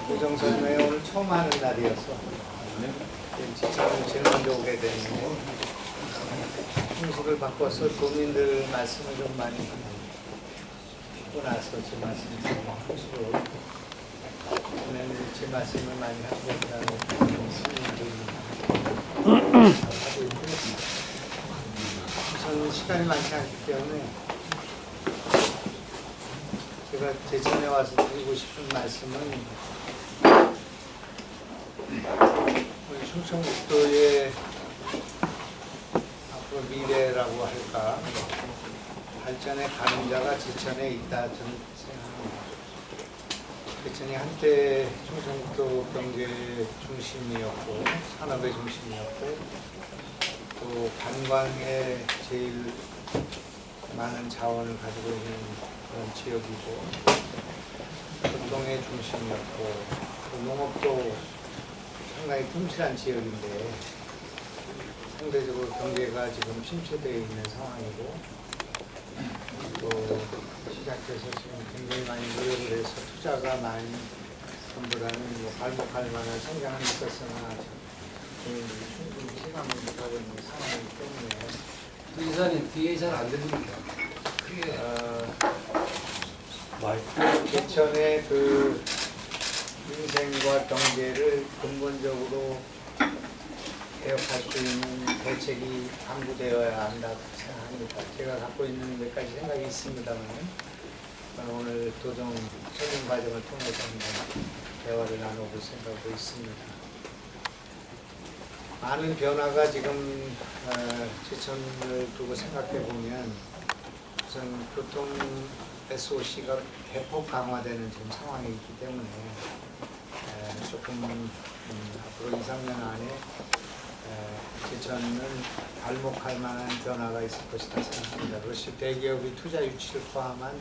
고정선에 오늘 처음 하는 날이어서 지천을 제일 먼저 오게 됐는데 형식을 바꿔서 도민들 말씀을 좀 많이 듣고 나서 제 말씀을 형식으로 제 말씀을 많이 하고 그다음에 하고 있고요. 우선 시간이 많지 않기 때문에 제가 제천에 와서 드리고 싶은 말씀은 우리 충청북도의 앞으로 미래라고 할까 발전의 가능자가 제천에 있다 저는 생각합니다. 제천이 한때 충청북도 경제의 중심이었고 산업의 중심이었고 또 관광에 제일 많은 자원을 가지고 있는 그런 지역이고 교통의 중심이었고 또 농업도 상당히 튼실한 지역인데 상대적으로 경제가 지금 침체되어 있는 상황이고 또 시작해서 지금 굉장히 많이 노력을 해서 투자가 많이 전보다는 뭐 발목할 만한 성장은 있었으나 충분히 실감을 못하고 있는 상황이기 때문에 그 이사님 뒤에 잘 안 들립니다. 제천의 그 민생과 경제를 근본적으로 개혁할 수 있는 대책이 강구되어야 한다고 생각합니다. 제가 갖고 있는 몇 가지 생각이 있습니다만 오늘 도정 설명 과정을 통해서 한번 대화를 나눠볼 생각도 있습니다. 많은 변화가 지금 제천을 두고 생각해 보면 우선 교통 SOC가 대폭 강화되는 지금 상황이기 때문에 조금 앞으로 2, 3년 안에 제천은 발목할 만한 변화가 있을 것이다 생각합니다. 그것이 대기업의 투자 유치를 포함한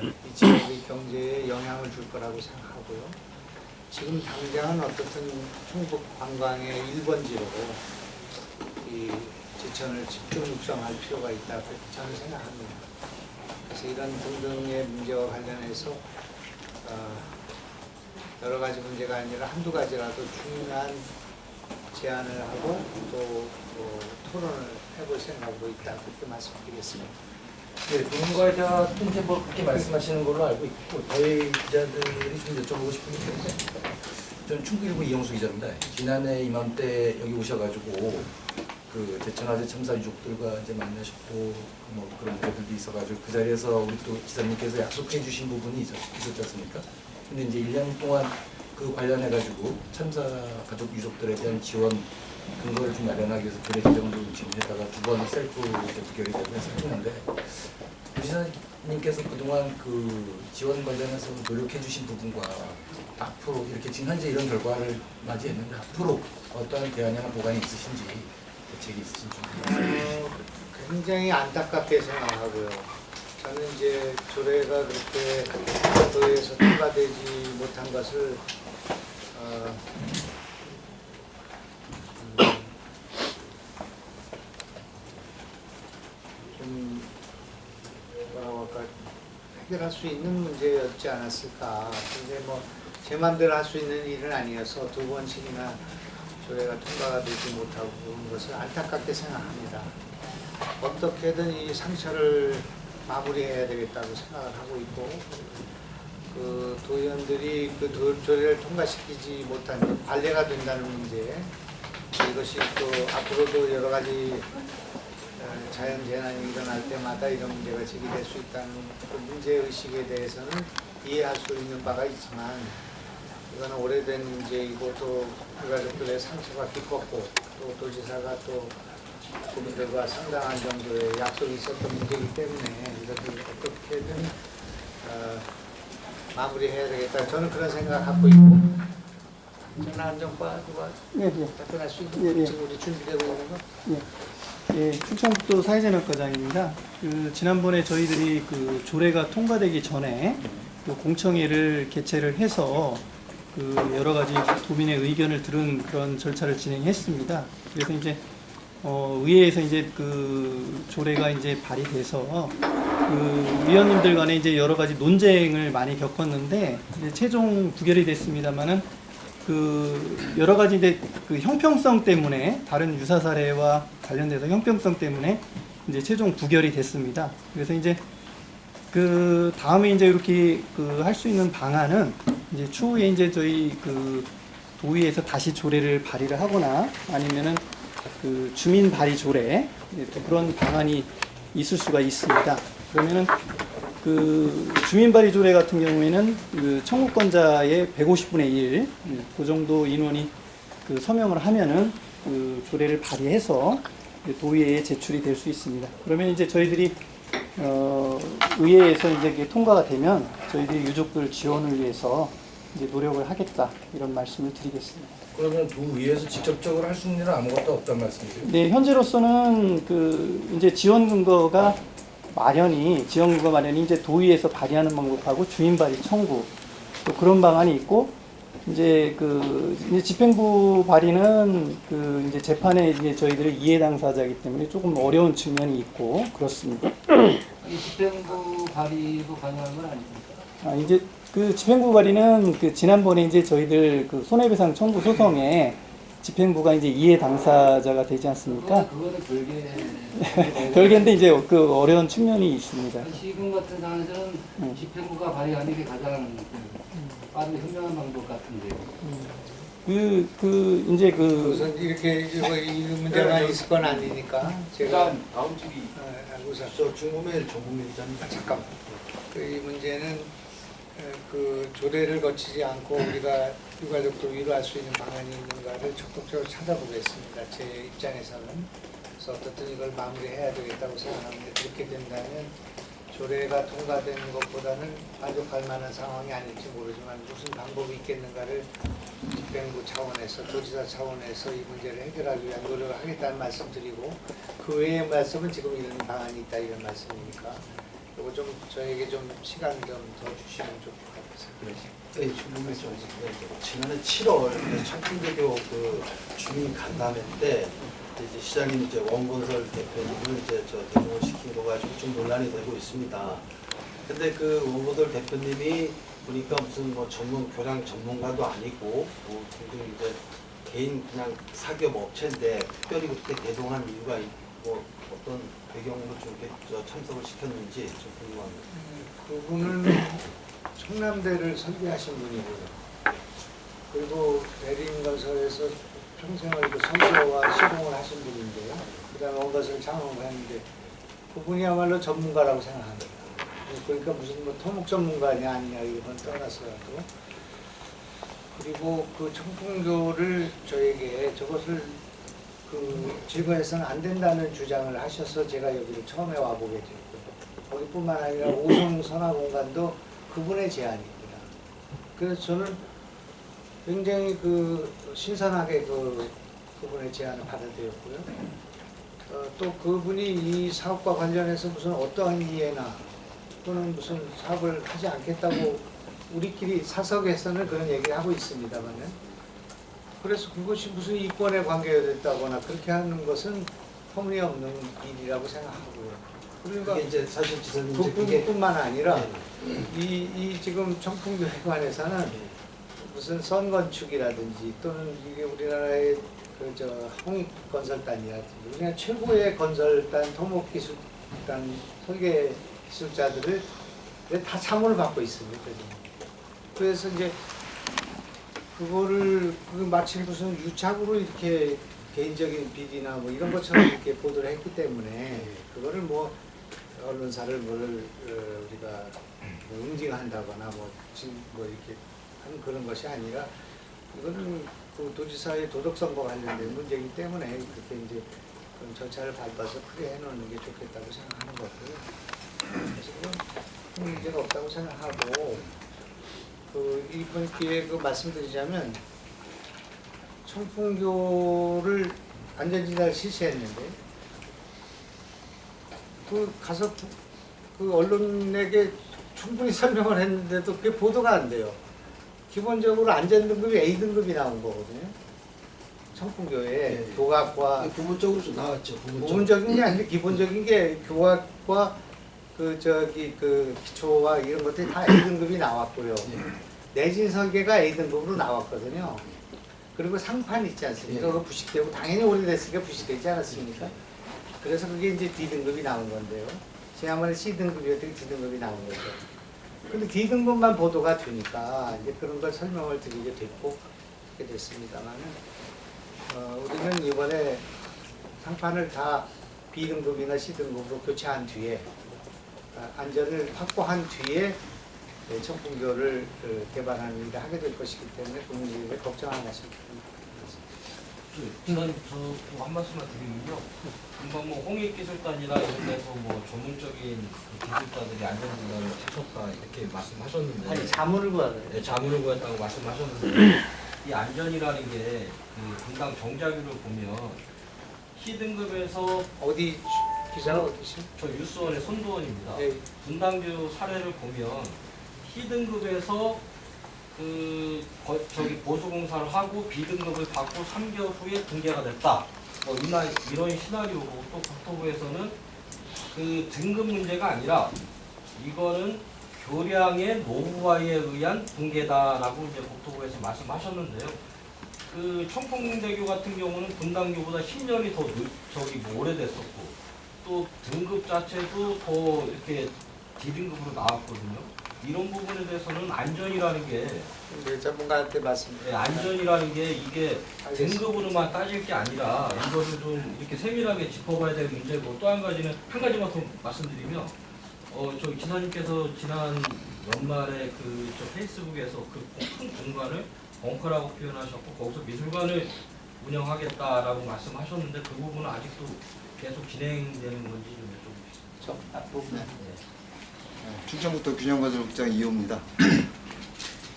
이 지역의 경제에 영향을 줄 거라고 생각하고요. 지금 당장은 어떻든 충북 관광의 1번지로 이 제천을 집중 육성할 필요가 있다 그렇게 저는 생각합니다. 그래서 이런 등등의 문제와 관련해서 여러 가지 문제가 아니라 한두 가지라도 중요한 제안을 하고 또 토론을 해볼 생각으로 있다 그렇게 말씀드리겠습니다. 네, 전문가이자 이제 뭐 그렇게 말씀하시는 걸로 알고 있고 저희 기자들이 좀 여쭤보고 싶은 게 있는데 저는 충북일보 이영수 기자입니다. 지난해 이맘때 여기 오셔가지고 그 제천화재 참사 유족들과 이제 만나셨고 뭐 그런 문제들도 있어가지고 그 자리에서 우리 또 기자님께서 약속해 주신 부분이 있었지 않습니까? 근데 이제 1년 동안 그 관련해가지고 참사 가족 유족들에 대한 지원 근거를 좀 마련하기 위해서 거래 지정도 지금 해다가 2번 셀프 부결이 되고 해서 했는데 지사님께서 그동안 그 지원 관련해서 노력해 주신 부분과 앞으로 이렇게 지금 현재 이런 결과를 맞이했는데 앞으로 어떠한 대안이나 보관이 있으신지 대책이 있으신지 굉장히 안타깝게 생각하고요. 저는 이제 조례가 그렇게 도에서 통과되지 못한 것을 좀 뭐라고 할까 해결할 수 있는 문제였지 않았을까. 근데 뭐 제 마음대로 할 수 있는 일은 아니어서 2번씩이나 조례가 통과가 되지 못하고 그런 것을 안타깝게 생각합니다. 어떻게든 이 상처를 마무리해야 되겠다고 생각을 하고 있고 그 도의원들이 그 조례를 통과시키지 못한 관례가 된다는 문제 이것이 또 앞으로도 여러 가지 자연재난이 일어날 때마다 이런 문제가 제기될 수 있다는 그 문제의식에 대해서는 이해할 수 있는 바가 있지만 이거는 오래된 문제이고 또 그 가족들의 상처가 깊었고 또 도지사가 또 그분들과 상당한 정도의 약속이 있었던 문제이기 때문에 이것을 어떻게든 마무리해야 되겠다. 저는 그런 생각을 갖고 있고 전화 안정과 누가 예, 예. 답변할 수 있는 예, 예. 지금 우리 준비되고 있는 거? 예, 충청북도 사회자명과장입니다. 지난번에 저희들이 그 조례가 통과되기 전에 그 공청회를 개최를 해서 그 여러 가지 도민의 의견을 들은 그런 절차를 진행했습니다. 그래서 이제 의회에서 이제 그 조례가 이제 발의돼서 그 위원님들 간에 이제 여러 가지 논쟁을 많이 겪었는데 이제 최종 부결이 됐습니다만은 그 여러 가지 이제 그 형평성 때문에 다른 유사 사례와 관련돼서 형평성 때문에 이제 최종 부결이 됐습니다. 그래서 이제 그 다음에 이제 이렇게 그 할 수 있는 방안은 이제 추후에 이제 저희 그 도의에서 다시 조례를 발의를 하거나 아니면은 그 주민 발의 조례 또 그런 방안이 있을 수가 있습니다. 그러면은 그 주민 발의 조례 같은 경우에는 그 청구권자의 150분의 1, 그 정도 인원이 그 서명을 하면은 그 조례를 발의해서 도의회에 제출이 될 수 있습니다. 그러면 이제 저희들이 의회에서 이제 이게 통과가 되면 저희들이 유족들 지원을 위해서 이제 노력을 하겠다 이런 말씀을 드리겠습니다. 그러면 도의회에서 직접적으로 할 수 있는 일은 아무것도 없단 말씀이세요? 네, 현재로서는 그 이제 지원 근거가 마련이 이제 도의에서 발의하는 방법하고 주민 발의 청구 또 그런 방안이 있고 이제 그 이제 집행부 발의는 그 이제 재판에 이제 저희들이 이해 당사자이기 때문에 조금 어려운 측면이 있고 그렇습니다. 이 집행부 발의도 가능한 건 아닙니까? 이제 그 집행부 발의는 그 지난번에 이제 저희들 그 손해배상 청구 소송에 집행부가 이제 이해 당사자가 되지 않습니까? 그거는 별개인데 이제 그 어려운 측면이 있습니다. 지금 같은 상황에서는 집행부가 발의하는 게 가장 빠른 현명한 방법 같은데요. 이제 그 우선 이렇게 이 문제가 있을 건 아니니까 제가 다음 주기 우선 저 중범의 정범일 기자님. 잠깐 이 문제는 그 조례를 거치지 않고 우리가 유가족도 위로할 수 있는 방안이 있는가를 적극적으로 찾아보겠습니다. 제 입장에서는 그래서 어떻든 이걸 마무리해야 되겠다고 생각하는데 그렇게 된다면 조례가 통과되는 것보다는 만족할 만한 상황이 아닐지 모르지만 무슨 방법이 있겠는가를 집행부 차원에서 도지사 차원에서 이 문제를 해결하기 위한 노력을 하겠다는 말씀드리고 그 외의 말씀은 지금 이런 방안이 있다 이런 말씀이니까 이거 좀 저에게 좀 시간 좀 더 주시면 좋을 것 같아요. 네, 질문을 좀 지난해 7월 청풍대교 그 주민 간담회 때 이제 시장님 이제 원건설 대표님을 이제 저 대동을 시킨 거 가지고 좀 논란이 되고 있습니다. 근데 그 원건설 대표님이 보니까 무슨 뭐 교량 전문가도 아니고 뭐 굉장히 이제 개인 그냥 사기업 업체인데 특별히 그렇게 대동한 이유가 뭐 어떤 배경으로 좀 이렇게 참석을 시켰는지 좀 궁금합니다. 그분은 청남대를 설계하신 분이고요. 그리고 대림건설에서 평생을 그 선교와 시공을 하신 분인데요. 그 다음에 원건설 창업을 했는데 그분이야말로 전문가라고 생각합니다. 그러니까 무슨 뭐 토목 전문가냐 아니냐 이건 떠나서라도 그리고 그 청풍교를 저에게 저것을 그 제거해서는 안 된다는 주장을 하셔서 제가 여기를 처음에 와보게 됐고요. 거기뿐만 아니라 오송 선화공간도 그분의 제안입니다. 그래서 저는 굉장히 그 신선하게 그분의 제안을 받아들였고요. 또 그분이 이 사업과 관련해서 무슨 어떠한 이해나 또는 무슨 사업을 하지 않겠다고 우리끼리 사석에서는 그런 얘기를 하고 있습니다만은 그래서 그것이 무슨 이권에 관계됐다거나 그렇게 하는 것은 터무니없는 일이라고 생각하고요. 그러니까 그게 이제 사실 지사님 이제 그뿐만 아니라 네. 이 지금 청풍교에 관해서는 무슨 선건축이라든지 또는 이게 우리나라의 그저 홍익건설단이라든지 우리나라 최고의 건설단, 토목기술단, 설계기술자들을 다 참여를 받고 있습니다. 그래서 이제 그거를 마치 무슨 유착으로 이렇게 개인적인 비리나 뭐 이런 것처럼 이렇게 보도를 했기 때문에 그거를 뭐 언론사를 우리가 뭐 응징한다거나 뭐 지금 뭐 이렇게 하는 그런 것이 아니라 이거는 그 도지사의 도덕성과 관련된 문제이기 때문에 그렇게 이제 그런 절차를 밟아서 크게 해놓는 게 좋겠다고 생각하는 거고요. 그래서 그건 큰 문제가 없다고 생각하고 그 이번 기회에 그 말씀드리자면 청풍교를 안전진단을 실시했는데 그 가서 그 언론에게 충분히 설명을 했는데도 그게 보도가 안 돼요. 기본적으로 안전등급이 A등급이 나온 거거든요. 청풍교에 네. 교각과 부분적으로 좀 나왔죠. 부분적인 게 아니라 기본적인 게 교각과 그 기초와 이런 것들이 다 A등급이 나왔고요. 내진 설계가 A등급으로 나왔거든요. 그리고 상판 있지 않습니까? 그거 부식되고 당연히 오래됐으니까 부식되지 않았습니까? 그래서 그게 이제 D등급이 나온 건데요. 지난번에 C등급이었더니 D등급이 나온 거죠. 근데 D등급만 보도가 되니까 이제 그런 걸 설명을 드리게 됐고 그렇게 됐습니다만은 우리는 이번에 상판을 다 B등급이나 C등급으로 교체한 뒤에 안전을 확보한 뒤에 청풍교를 개발하는 일을 하게 될 것이기 때문에 그 문제에 걱정 안 하셔도 됩니다. 저는 한 말씀만 드리면요. 금방 뭐 홍익기술단이나 이런 데서 뭐 전문적인 그 기술자들이 안전진단을 하셨다 이렇게 말씀하셨는데 아니 자문을 구하는 네, 자문을 구했다고 말씀하셨는데 이 안전이라는 게 그 분당 정자규를 보면 C등급에서 어디 기사는 어디시? 저 유수원의 손도원입니다. 네. 분당교 사례를 보면 C등급에서 저기 보수공사를 하고 B등급을 받고 3개월 후에 등재가 됐다. 이런 시나리오로 또 국토부에서는 그 등급 문제가 아니라 이거는 교량의 노후화에 의한 붕괴다라고 이제 국토부에서 말씀하셨는데요. 그 청풍대교 같은 경우는 분당교보다 10년이 더 오래됐었고 또 등급 자체도 더 이렇게 D등급으로 나왔거든요. 이런 부분에 대해서는 안전이라는 게 전문가한테 말씀드립니다. 안전이라는 게 이게 알겠습니다. 등급으로만 따질 게 아니라 이거를 좀 이렇게 세밀하게 짚어봐야 될 문제고 또 한 가지는 한 가지만 더 말씀드리면 저 기사님께서 지난 연말에 저 페이스북에서 그 큰 공간을 벙커라고 표현하셨고 거기서 미술관을 운영하겠다라고 말씀하셨는데 그 부분은 아직도 계속 진행되는 건지 좀 여쭤보겠습니다. 저 앞부분. 충청북도 균형건설국장 이호입니다.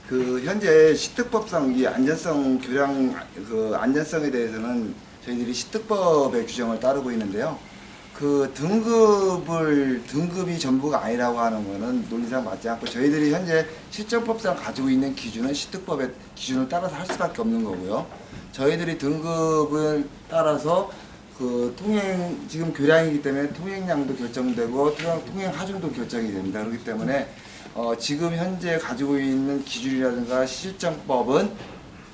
그 현재 시특법상 이 안전성 교량 그 안전성에 대해서는 저희들이 시특법의 규정을 따르고 있는데요. 그 등급이 전부가 아니라고 하는 것은 논리상 맞지 않고 저희들이 현재 실정법상 가지고 있는 기준은 시특법의 기준을 따라서 할 수밖에 없는 거고요. 저희들이 등급을 따라서 그 지금 교량이기 때문에 통행량도 결정되고 통행 하중도 결정이 됩니다. 그렇기 때문에 지금 현재 가지고 있는 기준이라든가 실정법은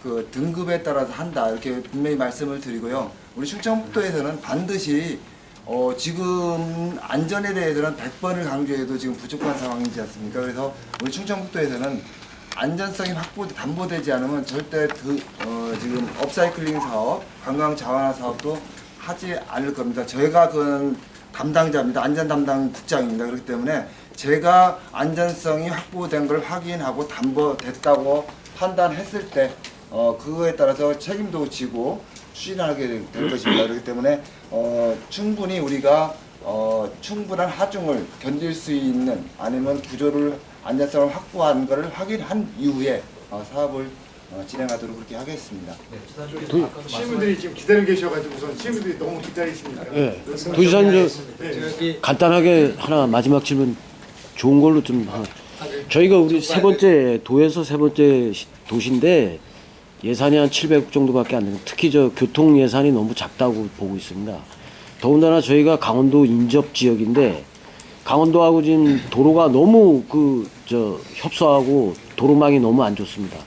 그 등급에 따라서 한다 이렇게 분명히 말씀을 드리고요. 우리 충청북도에서는 반드시 지금 안전에 대해서는 100번을 강조해도 지금 부족한 상황이지 않습니까? 그래서 우리 충청북도에서는 안전성이 담보되지 않으면 절대 지금 업사이클링 사업, 관광 자원화 사업도 하지 않을 겁니다. 저희가 그 담당자입니다. 안전 담당 국장입니다. 그렇기 때문에 제가 안전성이 확보된 걸 확인하고 담보됐다고 판단했을 때 그거에 따라서 책임도 지고 추진하게 될 것입니다. 그렇기 때문에 충분히 우리가 충분한 하중을 견딜 수 있는 아니면 구조를 안전성을 확보한 것을 확인한 이후에 사업을 진행하도록 그렇게 하겠습니다. 네, 기사님께서 아까도 시민들이 지금 기다리고 계셔가지고 우선 시민들이 너무 기다리시니까. 예. 그래서 도지사님 저기 간단하게 하나 마지막 질문 좋은 걸로 좀 저희가 우리 세 번째 도에서 세 번째 도시인데 예산이 한 700억 정도밖에 안 되는 특히 저 교통 예산이 너무 작다고 보고 있습니다. 더군다나 저희가 강원도 인접 지역인데 강원도하고 지금 도로가 너무 협소하고 도로망이 너무 안 좋습니다.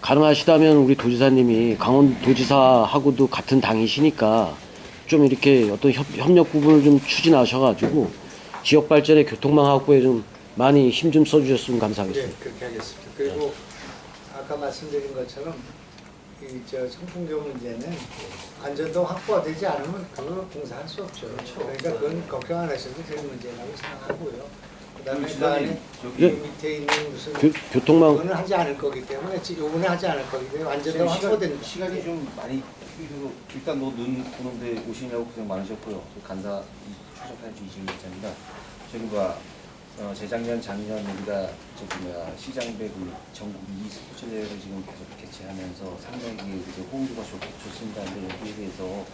가능하시다면 우리 도지사님이 강원도지사하고도 같은 당이시니까 좀 이렇게 어떤 협력 부분을 좀 추진하셔가지고 지역 발전의 교통망 확보에 좀 많이 힘 좀 써주셨으면 감사하겠습니다. 네, 그렇게 하겠습니다. 그리고 아까 말씀드린 것처럼 청풍교 문제는 안전도 확보가 되지 않으면 그거 공사할 수 없죠. 그러니까 그건 걱정 안 하셔도 될 문제라고 생각하고요. 그다음에 그 안에 예. 밑에 있는 무슨 교통망 그거는 하지 않을 거기 때문에 요번에 하지 않을 거기 때문에 안전도 확보된 시간이 좀 많이 일단 눈 오는데 오시냐고 고생 많으셨고요. 간사 출석한 지 20일째입니다. 저기 재작년, 작년 우리가 시장배 전국 2스포츠 대회를 지금 계속 개최하면서 상당히 이제 호응도가 좋습니다. 근데 여기에 대해서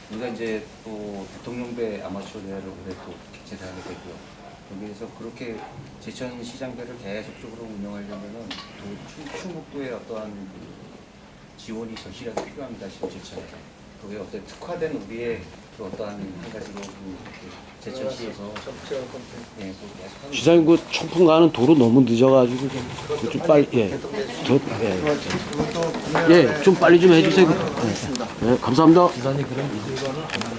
우리가 이제 또 대통령배 아마추어 대회를 올해 또 개최를 하게 되고요. 여기에서 그렇게 제천 시장배를 계속적으로 운영하려면은 충북도의 어떠한 지원이 절실하게 필요합니다. 지금 제천에. 그게 어떤 특화된 우리의 그 어떠한 한 가지로 제천시에서 예, 또 계속하는 시장님 그 청풍 가는 도로 너무 늦어가지고 좀 빨리 그것도 좀 빨리 좀 해주세요. 하겠습니다. 감사합니다. 기사님 그럼 이들과는